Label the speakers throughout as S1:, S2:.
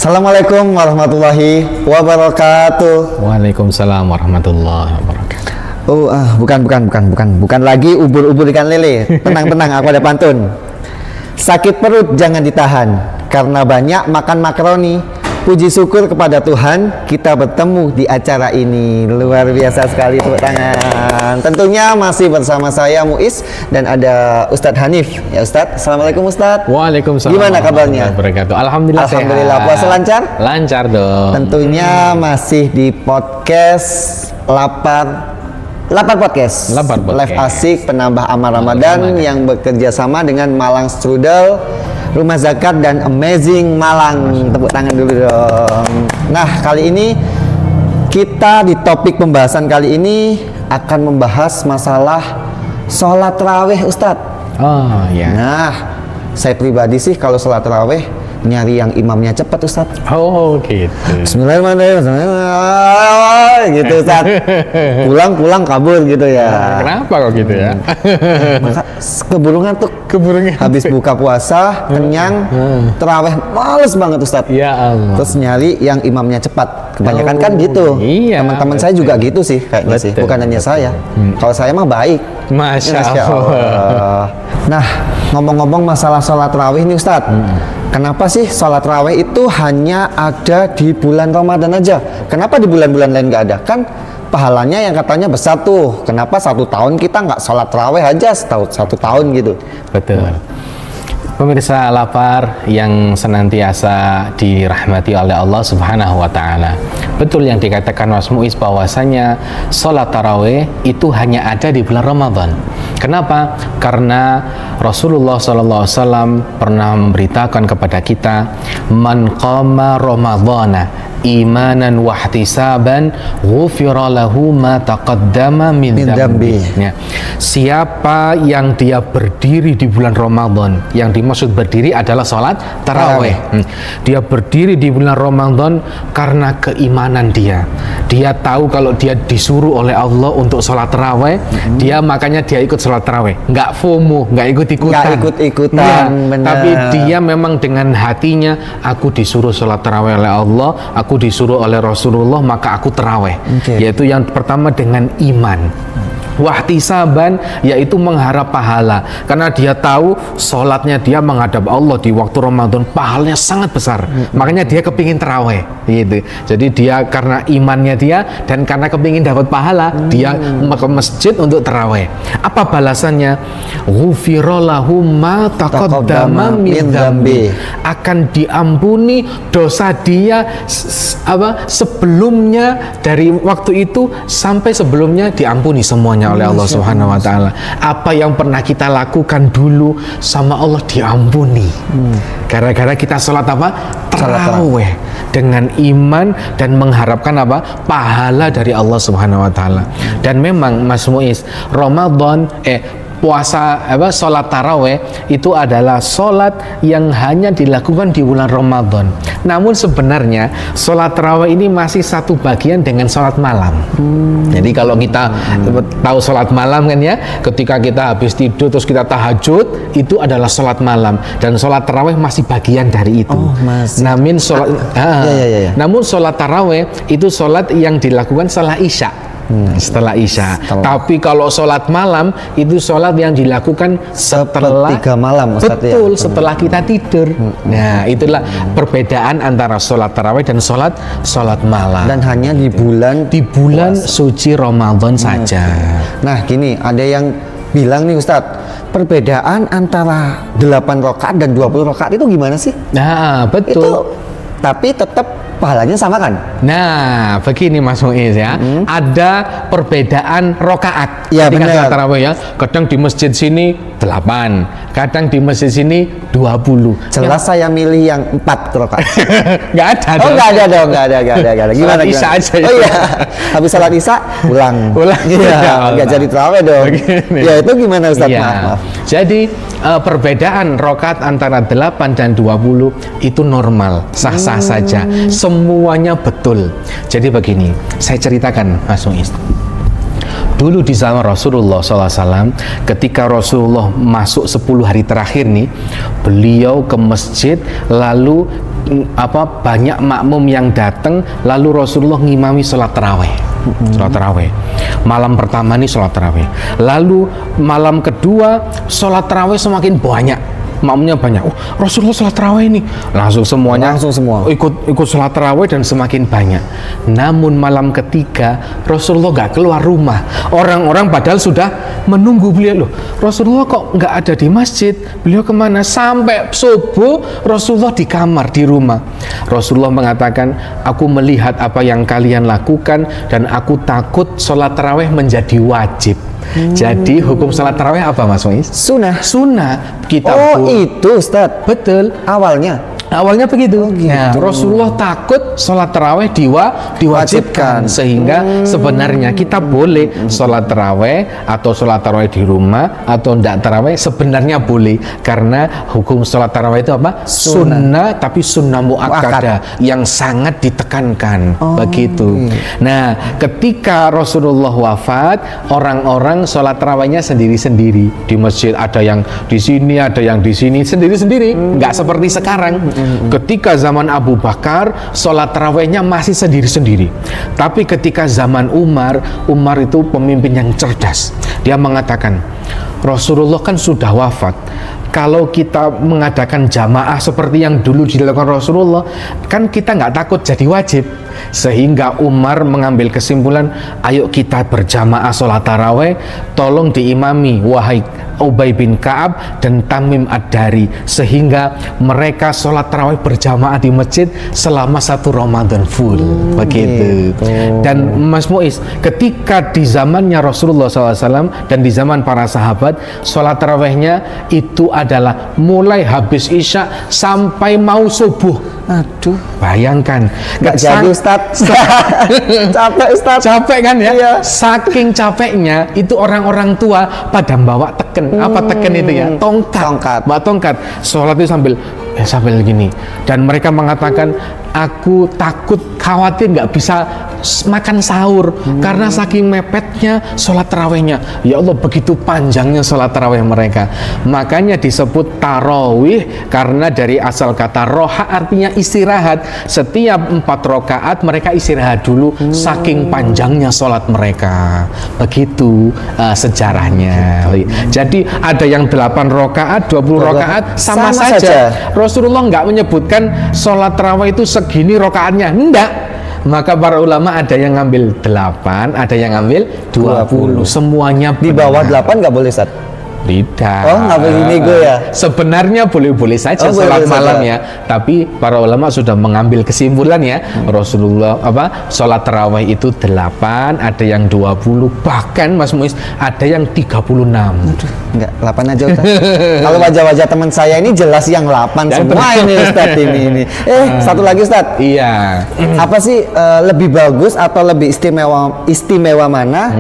S1: Assalamualaikum warahmatullahi wabarakatuh.
S2: Waalaikumsalam warahmatullahi wabarakatuh.
S1: Bukan lagi ubur-ubur ikan lele. Tenang, aku ada pantun. Sakit perut jangan ditahan, karena banyak makan makaroni. Puji syukur kepada Tuhan, kita bertemu di acara ini. Luar biasa sekali, tepuk tangan. Tentunya masih bersama saya Muiz dan ada Ustadz Hanif. Ya Ustadz, Assalamualaikum Ustadz.
S2: Waalaikumsalam.
S1: Gimana kabarnya?
S2: Alhamdulillah sehat.
S1: Puasa lancar?
S2: Lancar dong.
S1: Tentunya masih di podcast Lapar Podcast. Live asik penambah amal Ramadan yang bekerja sama dengan Malang Strudel, Rumah Zakat dan Amazing Malang. Tepuk tangan dulu dong. Nah, kali ini kita di topik pembahasan kali ini akan membahas masalah sholat tarawih, Ustadz.
S2: Oh ya.
S1: Nah, saya pribadi sih kalau sholat tarawih nyari yang imamnya cepat, Ustadz.
S2: Oh gitu.
S1: Bismillahirrahmanirrahim. Gitu, Ustadz. Pulang kabur gitu ya.
S2: Kenapa kok gitu ya?
S1: Maka keburu ngantuk. Habis buka puasa, kenyang, terawih males banget, Ustadz.
S2: Ya Allah.
S1: Terus nyari yang imamnya cepat. Kebanyakan kan gitu.
S2: Iya.
S1: Teman-teman saya juga gitu sih kayaknya sih. Bukan hanya saya. Kalau saya mah baik.
S2: Masya Allah.
S1: Nah, ngomong-ngomong masalah sholat tarawih nih, Ustadz. Kenapa sih sholat tarawih itu hanya ada di bulan Ramadan aja? Kenapa di bulan-bulan lain nggak ada? Kan pahalanya yang katanya besar tuh. Kenapa 1 tahun kita nggak sholat tarawih aja satu tahun gitu?
S2: Betul. Pemirsa Lapar yang senantiasa dirahmati oleh Allah Subhanahu wa Ta'ala. Betul yang dikatakan Mas Muiz bahwasanya sholat tarawih itu hanya ada di bulan Ramadan. Kenapa? Karena Rasulullah SAW pernah memberitakan kepada kita, man qama ramadhana imanan wahtisaban ghufira lahu ma taqaddama min dzambi. Ya. Siapa yang dia berdiri di bulan Ramadan, yang dimaksud berdiri adalah sholat tarawih. Dia berdiri di bulan Ramadan karena keimanan dia. Dia tahu kalau dia disuruh oleh Allah untuk sholat tarawih, makanya dia ikut sholat tarawih. Nggak FOMO, nggak ikut-ikutan.
S1: Benar.
S2: Tapi dia memang dengan hatinya, aku disuruh sholat tarawih oleh Allah, aku disuruh oleh Rasulullah, maka aku tarawih. Yaitu yang pertama dengan iman. Wahtisaban, yaitu mengharap pahala, karena dia tahu sholatnya dia menghadap Allah di waktu Ramadan pahalanya sangat besar, makanya dia kepingin tarawih gitu. Jadi dia karena imannya dia dan karena kepingin dapat pahala, dia ke masjid untuk tarawih. Apa balasannya? Ghufira lahu ma taqaddama min dzambi. Akan diampuni dosa dia sebelumnya, dari waktu itu sampai sebelumnya diampuni semuanya oleh Allah Subhanahu wa Ta'ala. Apa yang pernah kita lakukan dulu sama Allah diampuni. Gara-gara kita sholat apa? Tarawih dengan iman dan mengharapkan apa? Pahala dari Allah Subhanahu wa Ta'ala. Dan memang Mas Muiz, Ramadan sholat tarawih itu adalah sholat yang hanya dilakukan di bulan Ramadan. Namun sebenarnya sholat tarawih ini masih satu bagian dengan sholat malam. Jadi kalau kita tahu sholat malam kan ya, ketika kita habis tidur terus kita tahajud, itu adalah sholat malam, dan sholat tarawih masih bagian dari itu. Namun sholat tarawih itu sholat yang dilakukan setelah isya. Setelah isya. Tapi kalau sholat malam itu sholat yang dilakukan setelah
S1: 3 malam, Ustadz.
S2: Betul, setelah kita tidur. Nah, itulah perbedaan antara sholat tarawih dan sholat malam.
S1: Dan hanya di bulan
S2: suci Ramadan saja.
S1: Nah, gini, ada yang bilang nih Ustadz, perbedaan antara 8 rakaat dan 20 rakaat itu gimana sih?
S2: Nah, betul.
S1: Itu, tapi tetap pahalanya sama kan?
S2: Nah, begini Mas Muiz ya. Ada perbedaan rokaat.
S1: Ya, benar.
S2: Tarawih ya. Kadang di masjid sini 8, kadang di masjid sini 20.
S1: Jelas saya milih yang 4 rakaat.
S2: Nggak ada.
S1: Oh, nggak ada. Gimana?
S2: Isya aja.
S1: Oh iya. Habis salat isya pulang. Iya, nggak jadi tarawih dong. Begini. Ya, itu gimana Ustaz?
S2: Ya.
S1: Maaf.
S2: Jadi perbedaan rokaat antara 8 dan 20 itu normal, sah-sah saja. Semuanya betul. Jadi begini, saya ceritakan Mas Muiz. Dulu di zaman Rasulullah SAW, ketika Rasulullah masuk 10 hari terakhir nih, beliau ke masjid, lalu banyak makmum yang datang, lalu Rasulullah ngimami sholat tarawih. Sholat tarawih. Malam pertama nih sholat tarawih. Lalu malam kedua sholat tarawih semakin banyak. Makmumnya banyak. Oh, Rasulullah sholat tarawih ini. Langsung semua ikut sholat tarawih dan semakin banyak. Namun malam ketiga Rasulullah nggak keluar rumah. Orang-orang padahal sudah menunggu beliau. Loh, Rasulullah kok nggak ada di masjid? Beliau kemana? Sampai subuh Rasulullah di kamar, di rumah. Rasulullah mengatakan, aku melihat apa yang kalian lakukan dan aku takut sholat tarawih menjadi wajib. Jadi hukum sholat tarawih apa, Mas Muiz? Sunnah. Kita itu Ustadz. Betul. Awalnya begitu. Nah, Rasulullah takut sholat tarawih diwajibkan, sehingga sebenarnya kita boleh sholat tarawih atau sholat tarawih di rumah atau tidak tarawih, sebenarnya boleh, karena hukum sholat tarawih itu apa? Sunnah, tapi sunnah muakkadah yang sangat ditekankan. Begitu. Nah, ketika Rasulullah wafat, orang-orang sholat tarawihnya sendiri-sendiri di masjid. Ada yang di sini, ada yang di sini, sendiri-sendiri. Nggak seperti sekarang. Ketika zaman Abu Bakar, sholat tarawihnya masih sendiri-sendiri. Tapi ketika zaman Umar itu pemimpin yang cerdas. Dia mengatakan, Rasulullah kan sudah wafat. Kalau kita mengadakan jamaah seperti yang dulu dilakukan Rasulullah, kan kita nggak takut jadi wajib. Sehingga Umar mengambil kesimpulan, ayo kita berjamaah sholat tarawih, tolong diimami wahai Ubay bin Ka'ab dan Tamim Ad-Dari, sehingga mereka sholat tarawih berjamaah di masjid selama 1 Ramadan full. Begitu. Dan Mas Muiz, ketika di zamannya Rasulullah SAW dan di zaman para sahabat, sholat tarawihnya itu adalah mulai habis isya sampai mau subuh. Aduh, bayangkan.
S1: Nggak jadi Ustadz. Capek Ustadz.
S2: Capek kan ya? Iya. Saking capeknya itu orang-orang tua pada bawa teken. Apa teken itu ya? Tongkat. Bawa tongkat. Sholat itu sambil gini. Dan mereka mengatakan, aku takut, khawatir nggak bisa makan sahur karena saking mepetnya sholat tarawihnya. Ya Allah, begitu panjangnya sholat tarawih mereka. Makanya disebut tarawih, karena dari asal kata roha artinya istirahat. Setiap 4 rakaat mereka istirahat dulu, saking panjangnya sholat mereka. Begitu sejarahnya. Jadi ada yang 8 rakaat, 20 rakaat, sama saja. Rasulullah nggak menyebutkan sholat tarawih itu segini rakaatnya, enggak. Maka para ulama ada yang ngambil 8, ada yang ngambil 20. Semuanya benar.
S1: Di bawah 8 nggak boleh, Ustaz?
S2: Tidak.
S1: Oh, nggak boleh nego ya?
S2: Sebenarnya boleh-boleh saja sholat malam ya. Tapi para ulama sudah mengambil kesimpulan ya, Rasulullah sholat tarawih itu 8, ada yang 20, bahkan Mas Muiz ada yang 36.
S1: Aduh, enggak, 8 aja Ustaz. Kalau wajah-wajah teman saya ini jelas yang 8 semua ini Ustaz ini. Satu lagi Ustaz.
S2: Iya.
S1: Apa sih lebih bagus atau lebih istimewa mana?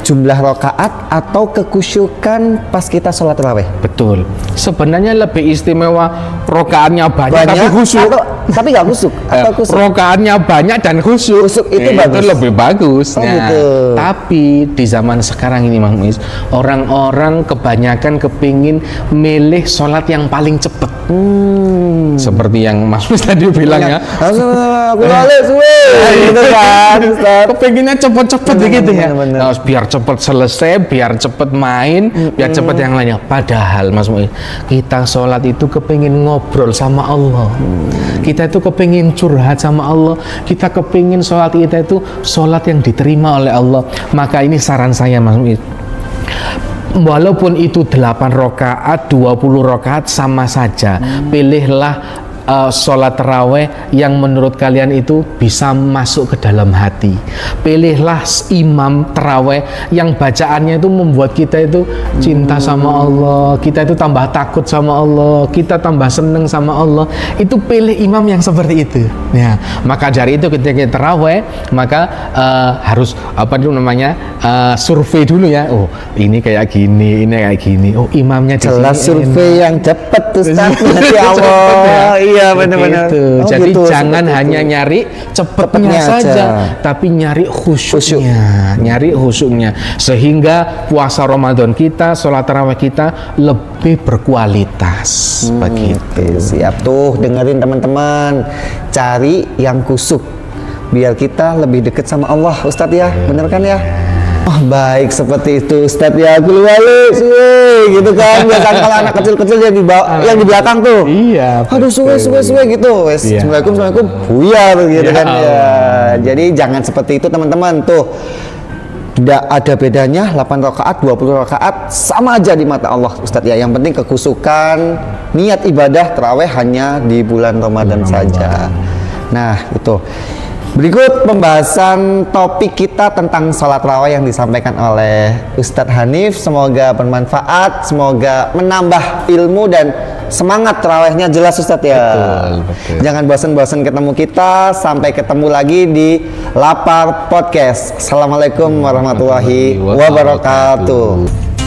S1: Jumlah rakaat atau kekusyukan pas kita sholat tarawih?
S2: Betul. Sebenarnya lebih istimewa rokaatnya banyak tapi khusyuk.
S1: Tapi nggak khusyuk atau khusyuk?
S2: Rokaatnya banyak dan khusyuk.
S1: Itu bagus.
S2: Itu lebih bagus.
S1: Oh, gitu.
S2: Tapi di zaman sekarang ini, Mas Muiz, orang-orang kebanyakan kepingin milih sholat yang paling cepat. Seperti yang Mas Muiz tadi bilang ya.
S1: Aku balik suwe. Gitu kan, Ustaz.
S2: Kepinginnya cepet-cepet gitu ya. Biar cepet selesai, biar cepet main, biar cepet yang lainnya. Padahal Mas Muiz, kita sholat itu kepingin ngobrol sama Allah. Kita itu kepingin curhat sama Allah. Kita kepingin sholat kita itu sholat yang diterima oleh Allah. Maka ini saran saya, Mas Muiz, walaupun itu 8 rakaat, 20 rakaat sama saja. Pilihlah sholat tarawih yang menurut kalian itu bisa masuk ke dalam hati. Pilihlah imam tarawih yang bacaannya itu membuat kita itu cinta sama Allah, kita itu tambah takut sama Allah, kita tambah seneng sama Allah. Itu pilih imam yang seperti itu ya. Maka dari itu ketika kita tarawih, maka harus survei dulu ya. Oh, ini kayak gini, ini kayak gini. Oh, imamnya di
S1: jelas
S2: sini
S1: survei
S2: enak.
S1: Yang cepet tuh Ustaz. Ya Allah. Iya. iya benar-benar.
S2: Gitu. Jadi
S1: gitu,
S2: jangan hanya nyari cepetnya saja, tapi nyari khusyuknya, nyari khusyuknya, sehingga puasa Ramadan kita, sholat tarawih kita lebih berkualitas. Begitu.
S1: Siap tuh, dengerin teman-teman, cari yang khusyuk biar kita lebih dekat sama Allah, Ustadz ya, bener kan ya? Oh, baik seperti itu Ustadz ya, aku balik gitu kan. Biasa kalau anak kecil-kecil yang di belakang tuh.
S2: Iya.
S1: Aduh suwe gitu. Wes,
S2: iya.
S1: Assalamualaikum, buyar gitu
S2: Ya
S1: kan ya. Jadi jangan seperti itu teman-teman tuh. Tidak ada bedanya 8 rakaat, 20 rakaat sama aja di mata Allah Ustadz ya. Yang penting kekhusukan niat ibadah tarawih hanya di bulan Ramadan saja. Nah, itu. Berikut pembahasan topik kita tentang sholat tarawih yang disampaikan oleh Ustadz Hanif. Semoga bermanfaat, semoga menambah ilmu dan semangat tarawihnya jelas Ustadz ya.
S2: Betul.
S1: Jangan bosan-bosan ketemu kita. Sampai ketemu lagi di Lapar Podcast. Assalamualaikum warahmatullahi wabarakatuh.